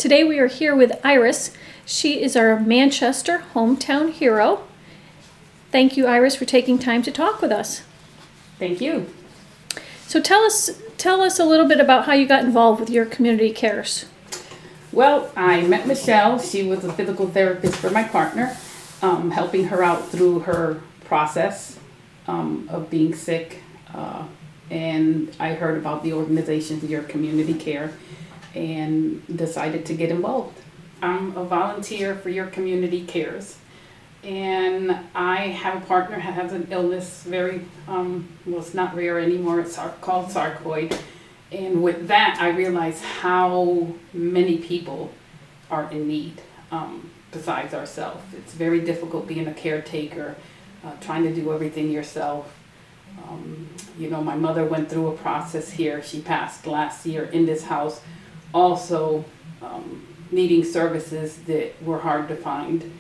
Today we are here with Iris. She is our Manchester hometown hero. Thank you, Iris, for taking time to talk with us. Thank you. So tell us a little bit about how you got involved with your community cares. Well, I met Michelle. She was a physical therapist for my partner, helping her out through her process of being sick. And I heard about the organization, Your Community Care, and decided to get involved. I'm a volunteer for Your Community Cares. And I have a partner who has an illness, very, well, it's not rare anymore, it's called sarcoid. And with that, I realized how many people are in need besides ourselves. It's very difficult being a caretaker, trying to do everything yourself. My mother went through a process here. She passed last year in this house, also needing services that were hard to find.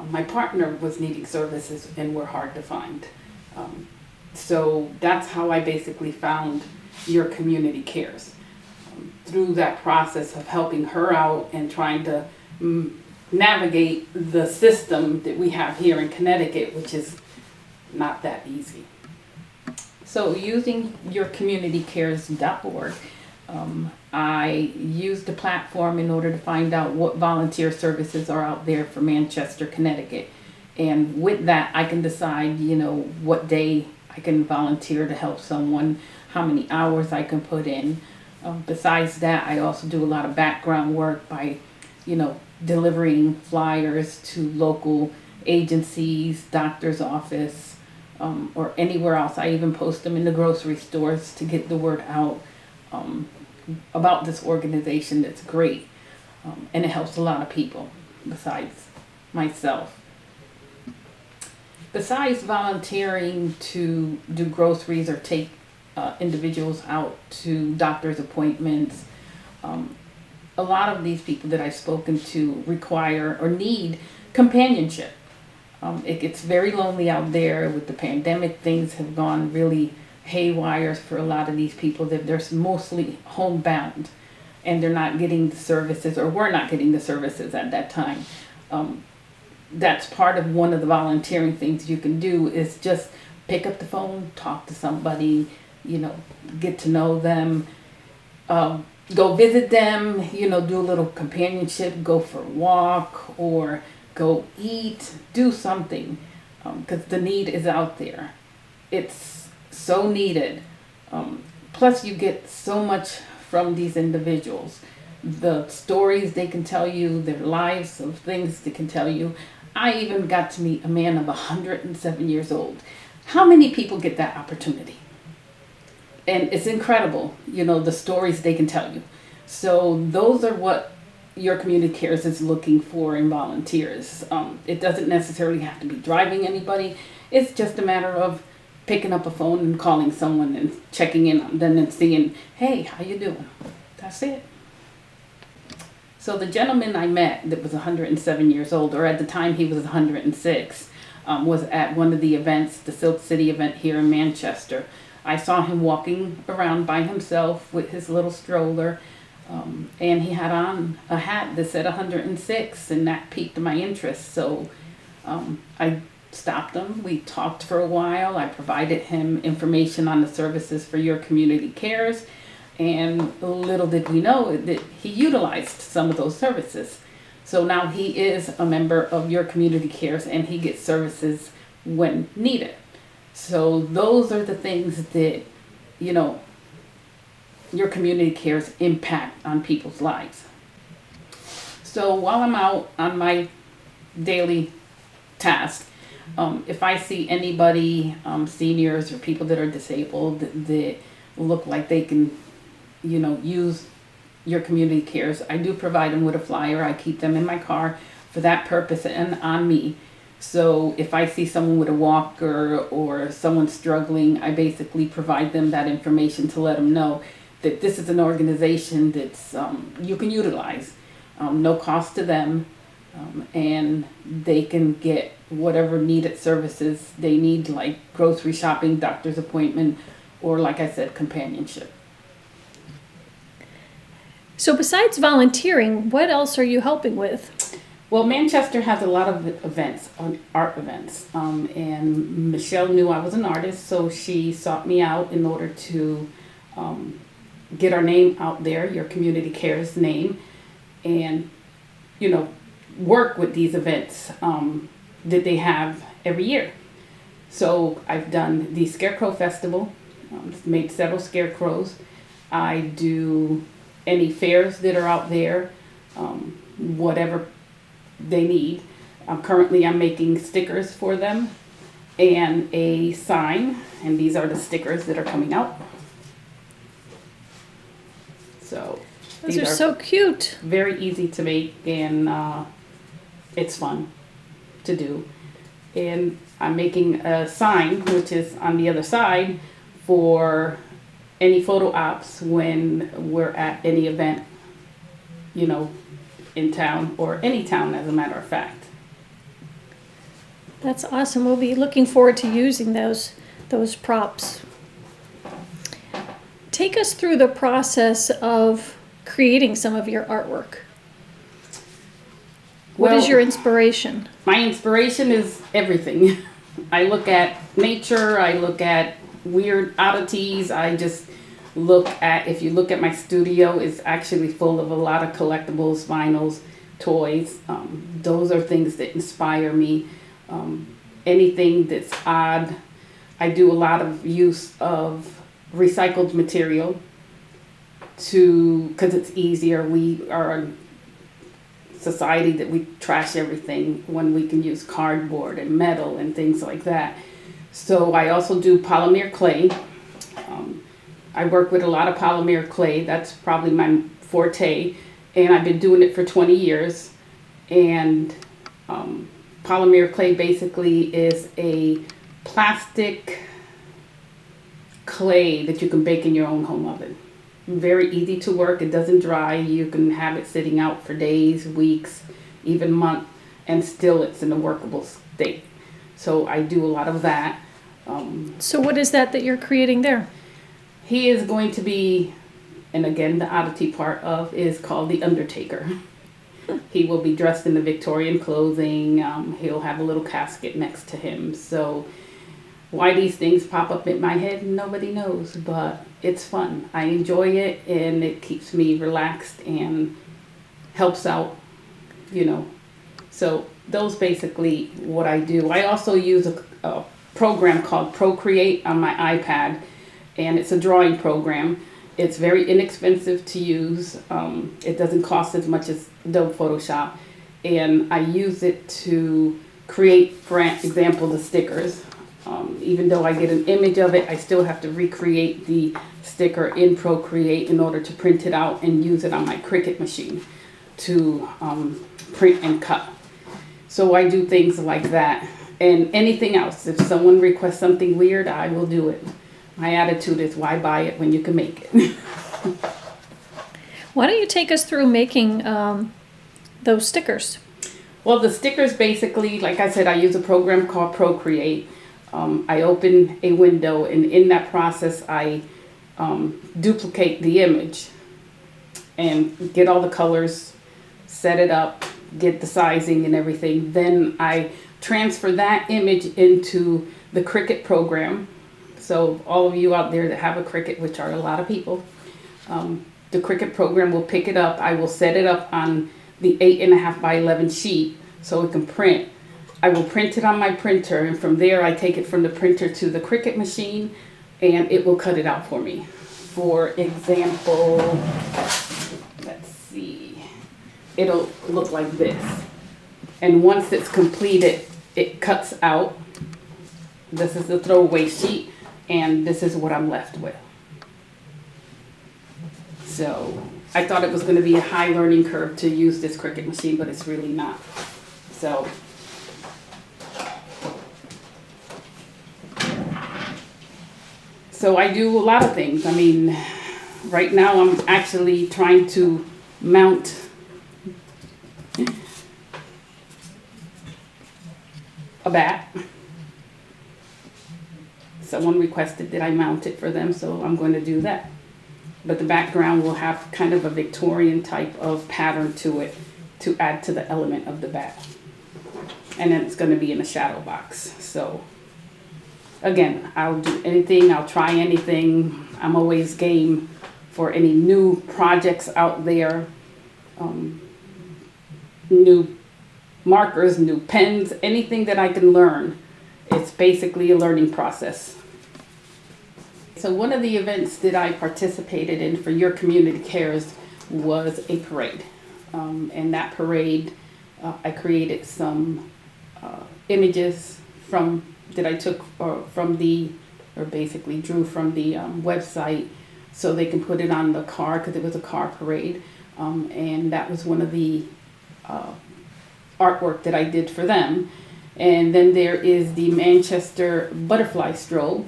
My partner was needing services and were hard to find. So that's how I basically found Your Community Cares. Through that process of helping her out and trying to navigate the system that we have here in Connecticut, which is not that easy. So using yourcommunitycares.org, I used the platform in order to find out what volunteer services are out there for Manchester, Connecticut. And with that, I can decide, what day I can volunteer to help someone, how many hours I can put in. Besides that, I also do a lot of background work by, delivering flyers to local agencies, doctor's office, or anywhere else. I even post them in the grocery stores to get the word out about this organization that's great. And it helps a lot of people besides myself. Besides volunteering to do groceries or take individuals out to doctor's appointments, a lot of these people that I've spoken to require or need companionship. It gets very lonely out there with the pandemic. Things have gone really haywire for a lot of these people. That they're mostly homebound and they're not getting the services, or we're not getting the services at that time. That's part of one of the volunteering things you can do is just pick up the phone, talk to somebody, get to know them, go visit them, do a little companionship, go for a walk or go eat, do something, because the need is out there. It's so needed. Plus you get so much from these individuals. The stories they can tell you, their lives of things they can tell you. I even got to meet a man of 107 years old. How many people get that opportunity? And it's incredible, the stories they can tell you. So those are what Your Community Cares is looking for in volunteers. It doesn't necessarily have to be driving anybody. It's just a matter of picking up a phone and calling someone and checking in on them and seeing, hey, how you doing? That's it. So the gentleman I met that was 107 years old, or at the time he was 106, was at one of the events, the Silk City event here in Manchester. I saw him walking around by himself with his little stroller, and he had on a hat that said 106, and that piqued my interest. So I stopped him. We talked for a while. I provided him information on the services for Your Community Cares, and little did we know that he utilized some of those services. So now he is a member of Your Community Cares, and he gets services when needed. So those are the things that, Your Community Cares impact on people's lives. So while I'm out on my daily task, if I see anybody, seniors or people that are disabled that look like they can, use Your Community Cares, I do provide them with a flyer. I keep them in my car for that purpose and on me. So if I see someone with a walker or someone struggling, I basically provide them that information to let them know that this is an organization that's you can utilize, no cost to them, and they can get whatever needed services they need, like grocery shopping, doctor's appointment, or like I said, companionship. So besides volunteering, what else are you helping with? Well, Manchester has a lot of events, art events, and Michelle knew I was an artist, so she sought me out in order to get our name out there, Your Community Cares name, and, you know, work with these events that they have every year. So I've done the Scarecrow Festival, made several scarecrows. I do any fairs that are out there, whatever they need. Currently I'm making stickers for them and a sign, and these are the stickers that are coming out. So Those these are so cute. very easy to make, and it's fun to do. And I'm making a sign, which is on the other side, for any photo ops when we're at any event, you know, in town, or any town as a matter of fact. That's awesome. We'll be looking forward to using those props. Take us through the process of creating some of your artwork. What is Well, your inspiration? My inspiration is everything. I look at nature, I look at weird oddities, I just look at, if you look at my studio, it's actually full of a lot of collectibles, vinyls, toys. Those are things that inspire me. Anything that's odd. I do a lot of use of recycled material because it's easier. We are a society that we trash everything when we can use cardboard and metal and things like that. So I also do polymer clay. I work with a lot of polymer clay. That's probably my forte, and I've been doing it for 20 years. And polymer clay basically is a plastic clay that you can bake in your own home oven. Very easy to work. It doesn't dry. You can have it sitting out for days, weeks, even months, and still it's in a workable state. So I do a lot of that. So what is that you're creating there? He is going to be, and again, the oddity part of is called the Undertaker. He will be dressed in the Victorian clothing. He'll have a little casket next to him. So why these things pop up in my head, nobody knows, but it's fun. I enjoy it, and it keeps me relaxed and helps out, you know. So those basically what I do. I also use a program called Procreate on my iPad, and it's a drawing program. It's very inexpensive to use. It doesn't cost as much as Adobe Photoshop, and I use it to create, for example, the stickers. Even though I get an image of it, I still have to recreate the sticker in Procreate in order to print it out and use it on my Cricut machine to print and cut. So I do things like that, and anything else. If someone requests something weird, I will do it. My attitude is, why buy it when you can make it? Why don't you take us through making those stickers? Well, the stickers basically, like I said, I use a program called Procreate. I open a window, and in that process, I duplicate the image and get all the colors, set it up, get the sizing and everything. Then I transfer that image into the Cricut program. So all of you out there that have a Cricut, which are a lot of people, the Cricut program will pick it up. I will set it up on the 8.5 by 11 sheet so it can print. I will print it on my printer, and from there I take it from the printer to the Cricut machine, and it will cut it out for me. For example, let's see, it'll look like this. And once it's completed, it cuts out. This is the throwaway sheet, and this is what I'm left with. So I thought it was going to be a high learning curve to use this Cricut machine, but it's really not. So I do a lot of things. I mean, right now I'm actually trying to mount a bat. Someone requested that I mount it for them, so I'm going to do that. but the background will have kind of a Victorian type of pattern to it to add to the element of the bat. And then it's going to be in a shadow box. So again, I'll do anything, I'll try anything. I'm always game for any new projects out there, new markers, new pens, anything that I can learn. It's basically a learning process. So one of the events that I participated in for Your Community Cares was a parade. And that parade, I created some images that I took basically drew from the website, so they can put it on the car, because it was a car parade. And that was one of the artwork that I did for them. And then there is the Manchester Butterfly Stroll.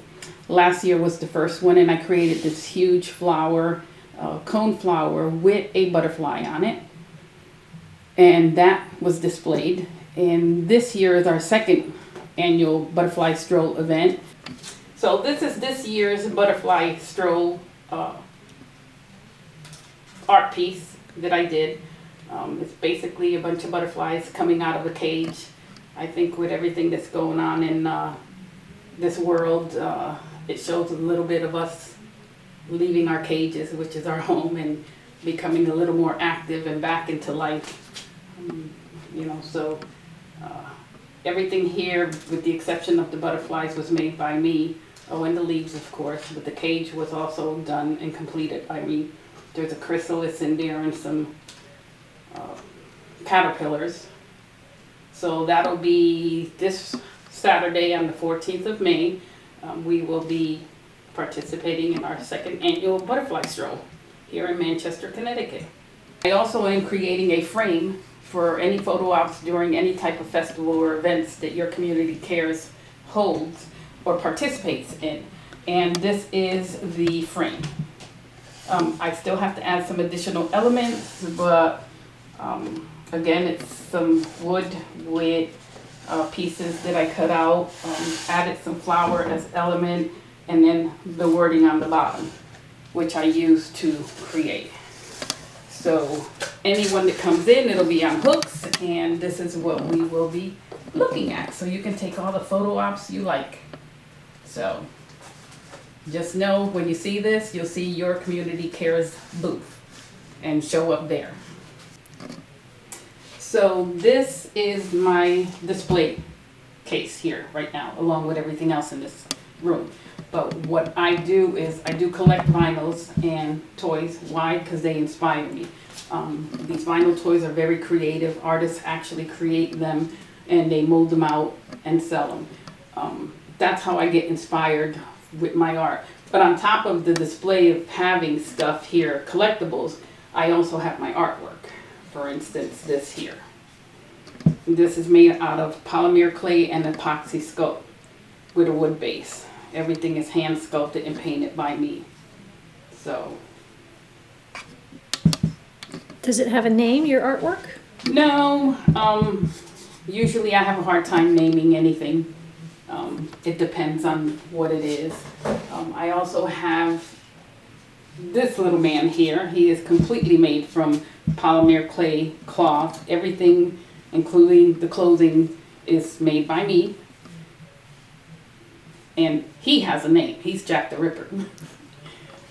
Last year was the first one, and I created this huge flower, cone flower with a butterfly on it. And that was displayed. And this year is our second annual Butterfly Stroll event. So this is this year's Butterfly Stroll art piece that I did. It's basically a bunch of butterflies coming out of a cage. I think with everything that's going on in this world, it shows a little bit of us leaving our cages, which is our home, and becoming a little more active and back into life. So everything here, with the exception of the butterflies, was made by me. Oh, and the leaves, of course, but the cage was also done and completed by me. There's a chrysalis in there and some caterpillars. So that'll be this Saturday on the 14th of May. We will be participating in our second annual Butterfly Stroll here in Manchester, Connecticut. I also am creating a frame for any photo ops during any type of festival or events that Your Community Cares holds or participates in. And this is the frame. I still have to add some additional elements, but again, it's some wood with pieces that I cut out, added some flower as element, and then the wording on the bottom, which I use to create. So anyone that comes in, it'll be on hooks, and this is what we will be looking at. So you can take all the photo ops you like. So just know when you see this, you'll see Your Community Cares booth and show up there. So this is my display case here right now, along with everything else in this room. But what I do is I do collect vinyls and toys. Why? Because they inspire me. These vinyl toys are very creative. Artists actually create them and they mold them out and sell them. That's how I get inspired with my art. But on top of the display of having stuff here, collectibles, I also have my artwork. For instance, this here. This is made out of polymer clay and epoxy sculpt with a wood base. Everything is hand sculpted and painted by me. So. Does it have a name, your artwork? No. Usually I have a hard time naming anything. It depends on what it is. I also have this little man here. He is completely made from polymer clay cloth. Everything, including the clothing, is made by me. And he has a name. He's Jack the Ripper.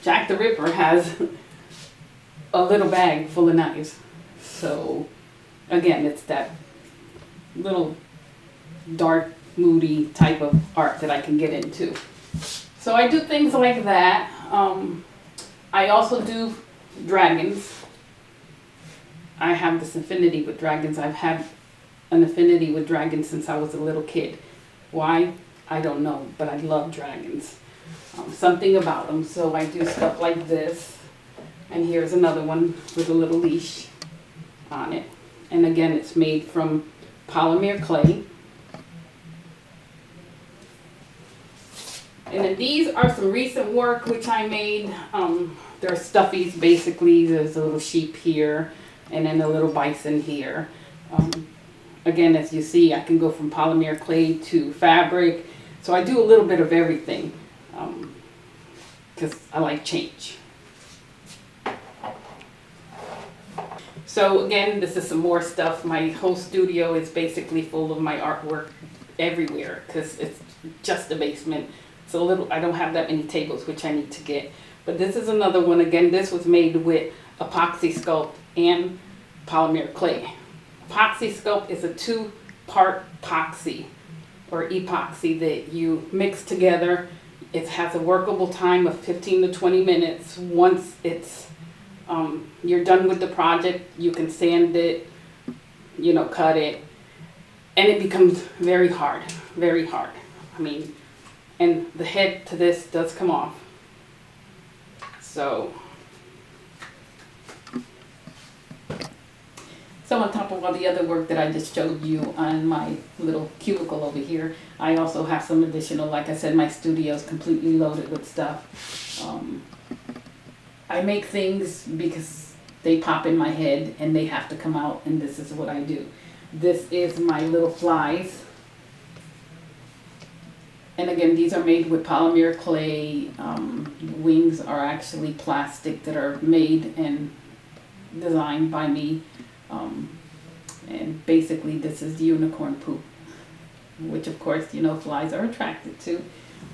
Jack the Ripper has a little bag full of knives. So, again, it's that little dark, moody type of art that I can get into. So I do things like that. I also do dragons. I have this affinity with dragons. I've had an affinity with dragons since I was a little kid. Why? I don't know, but I love dragons. Something about them. So I do stuff like this. And here's another one with a little leash on it. And again, it's made from polymer clay. And then these are some recent work which I made. They're stuffies basically. There's a little sheep here and then a little bison here. Again, as you see, I can go from polymer clay to fabric. So I do a little bit of everything because I like change. So again, this is some more stuff. My whole studio is basically full of my artwork everywhere because it's just a basement. It's a little, I don't have that many tables, which I need to get. But this is another one. Again, this was made with epoxy sculpt and polymer clay. Epoxy sculpt is a 2-part epoxy or epoxy that you mix together. It has a workable time of 15 to 20 minutes. Once it's you're done with the project, you can sand it, cut it, and it becomes very hard, very hard. I mean, and the head to this does come off. So on top of all the other work that I just showed you on my little cubicle over here, I also have some additional, like I said, my studio is completely loaded with stuff. I make things because they pop in my head and they have to come out, and this is what I do. This is my little flies. And again, these are made with polymer clay. Wings are actually plastic that are made and designed by me. And basically this is unicorn poop, which of course, flies are attracted to.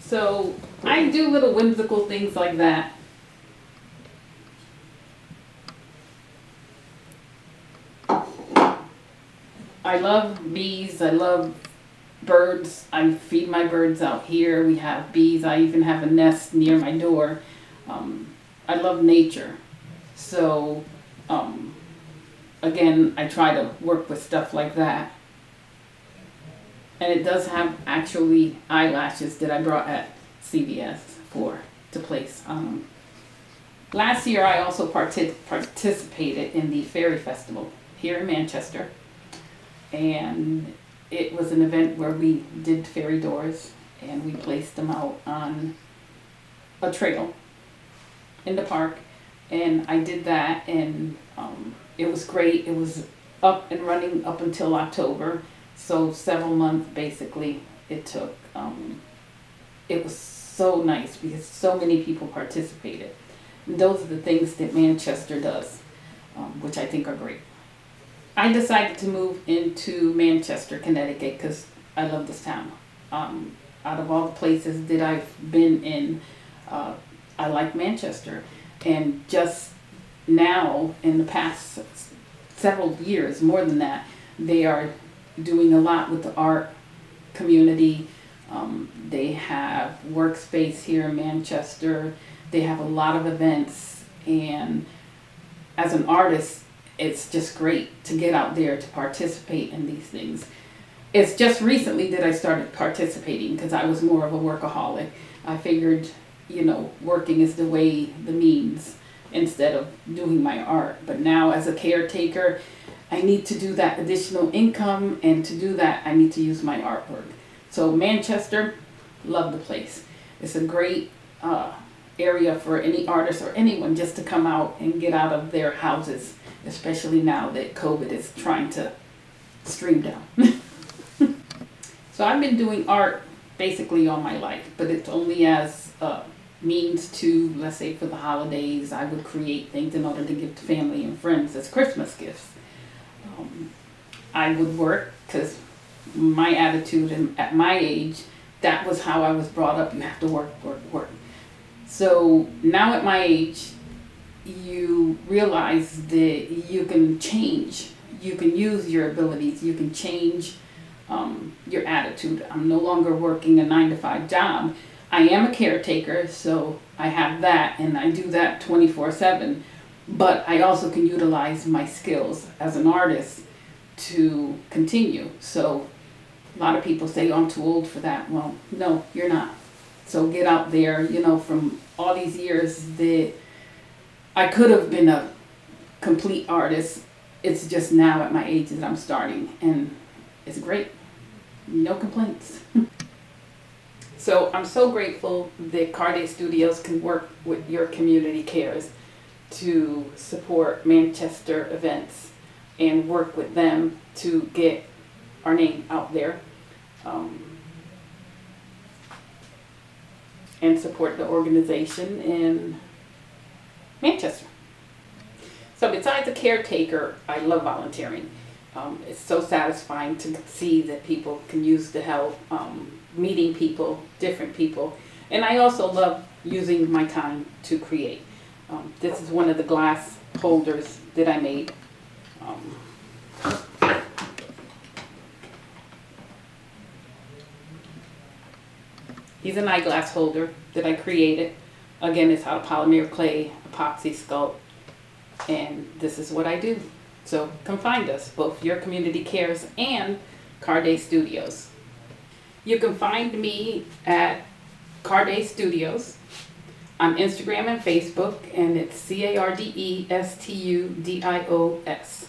So I do little whimsical things like that. I love bees, I love birds. I feed my birds out here. We have bees. I even have a nest near my door. I love nature. So, again, I try to work with stuff like that. And it does have actually eyelashes that I brought at CVS to place. Last year I also participated in the Fairy Festival here in Manchester. And it was an event where we did fairy doors and we placed them out on a trail in the park. And I did that, and it was great. It was up and running up until October. So several months basically it took. It was so nice because so many people participated. And those are the things that Manchester does, which I think are great. I decided to move into Manchester, Connecticut because I love this town. Out of all the places that I've been in, I like Manchester. And just now, in the past several years, more than that, they are doing a lot with the art community. They have workspace here in Manchester. They have a lot of events, and as an artist, it's just great to get out there to participate in these things. It's just recently that I started participating because I was more of a workaholic. I figured, working is the means instead of doing my art. But now as a caretaker, I need to do that additional income, and to do that, I need to use my artwork. So Manchester, love the place. It's a great area for any artist or anyone just to come out and get out of their houses, especially now that COVID is trying to stream down. So I've been doing art basically all my life, but it's only as a means to, let's say for the holidays, I would create things in order to give to family and friends as Christmas gifts. I would work because my attitude and at my age, that was how I was brought up. You have to work, work, work. So now at my age, you realize that you can change. You can use your abilities. You can change your attitude. I'm no longer working a 9-to-5 job. I am a caretaker, so I have that, and I do that 24/7. But I also can utilize my skills as an artist to continue. So a lot of people say, oh, I'm too old for that. Well, no, you're not. So get out there, from all these years that I could have been a complete artist. It's just now at my age that I'm starting, and it's great. No complaints. So I'm so grateful that Carde Studios can work with your community cares to support Manchester events and work with them to get our name out there, and support the organization in Manchester. So besides the caretaker, I love volunteering. It's so satisfying to see that people can use the help, meeting people, different people. And I also love using my time to create. This is one of the glass holders that I made. He's an eyeglass holder that I created. Again, it's out of polymer clay, epoxy sculpt, and this is what I do. So come find us, both Your Community Cares and Carday Studios. You can find me at Carday Studios on Instagram and Facebook, and it's CARDESTUDIOS.